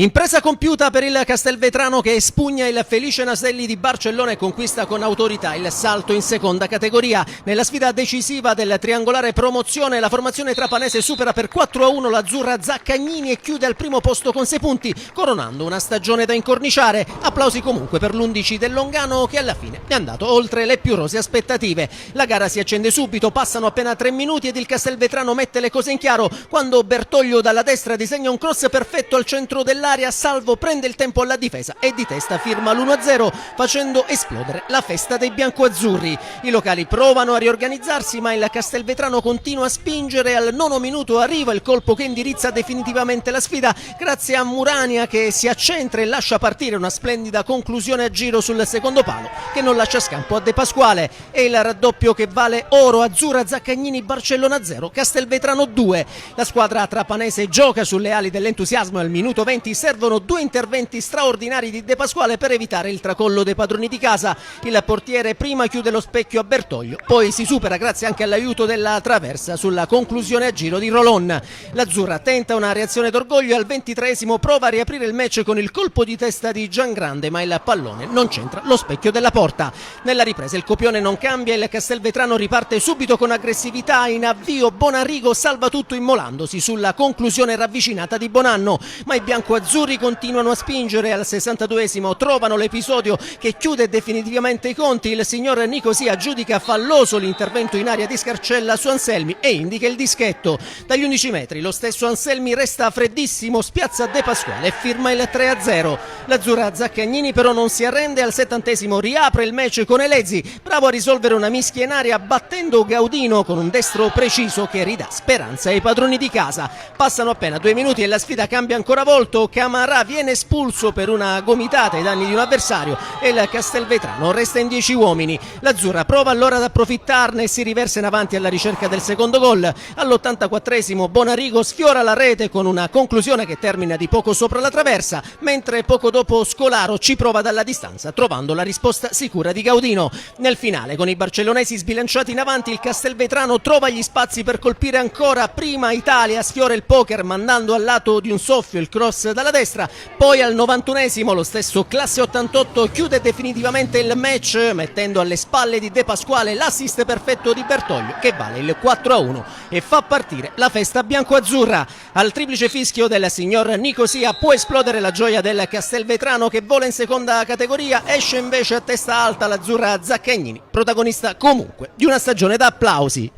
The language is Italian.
Impresa compiuta per il Castelvetrano che espugna il Felice Naselli di Barcellona e conquista con autorità il salto in seconda categoria. Nella sfida decisiva del triangolare promozione la formazione trapanese supera per 4-1 l'azzurra Zaccagnini e chiude al primo posto con 6 punti, coronando una stagione da incorniciare. Applausi comunque per l'11 del Longano che alla fine è andato oltre le più rose aspettative. La gara si accende subito, passano appena 3 minuti ed il Castelvetrano mette le cose in chiaro quando Bertoglio dalla destra disegna un cross perfetto al centro dell'area. Salvo prende il tempo alla difesa e di testa firma l'1-0 facendo esplodere la festa dei biancoazzurri. I locali provano a riorganizzarsi ma il Castelvetrano continua a spingere. Al 9° minuto arriva il colpo che indirizza definitivamente la sfida grazie a Murania che si accentra e lascia partire una splendida conclusione a giro sul secondo palo che non lascia scampo a De Pasquale. E il raddoppio che vale oro. Azzurra Zaccagnini, Barcellona 0, Castelvetrano 2. La squadra trapanese gioca sulle ali dell'entusiasmo e al minuto 20 servono 2 interventi straordinari di De Pasquale per evitare il tracollo dei padroni di casa. Il portiere prima chiude lo specchio a Bertoglio, poi si supera grazie anche all'aiuto della traversa sulla conclusione a giro di Rolon. L'azzurra tenta una reazione d'orgoglio e al 23° prova a riaprire il match con il colpo di testa di Giangrande, ma il pallone non c'entra lo specchio della porta. Nella ripresa il copione non cambia, il Castelvetrano riparte subito con aggressività. In avvio Bonarrigo salva tutto immolandosi sulla conclusione ravvicinata di Bonanno, ma i biancoazzurri continuano a spingere. Al 62° trovano l'episodio che chiude definitivamente i conti. Il signor Nicosia giudica falloso l'intervento in area di Scarcella su Anselmi e indica il dischetto. Dagli 11 metri lo stesso Anselmi resta freddissimo, spiazza De Pasquale e firma il 3-0. L'azzurra Zaccagnini però non si arrende, al 70° riapre il match con Elezi, bravo a risolvere una mischia in aria battendo Gaudino con un destro preciso che ridà speranza ai padroni di casa. Passano appena 2 minuti e la sfida cambia ancora volto. Camarà viene espulso per una gomitata ai danni di un avversario e il Castelvetrano resta in 10 uomini. L'azzurra prova allora ad approfittarne e si riversa in avanti alla ricerca del secondo gol. All'84° Bonarrigo sfiora la rete con una conclusione che termina di poco sopra la traversa, mentre poco dopo Scolaro ci prova dalla distanza trovando la risposta sicura di Gaudino. Nel finale, con i barcellonesi sbilanciati in avanti, il Castelvetrano trova gli spazi per colpire ancora. Prima Italia sfiora il poker mandando al lato di un soffio il cross dalla destra, poi al 91° lo stesso classe 88 chiude definitivamente il match mettendo alle spalle di De Pasquale l'assist perfetto di Bertoglio che vale il 4-1 e fa partire la festa biancoazzurra. Al triplice fischio del signor Nicosia può esplodere la gioia del Castelvetrano che vola in seconda categoria. Esce invece a testa alta l'azzurra Zaccagnini, protagonista comunque di una stagione da applausi.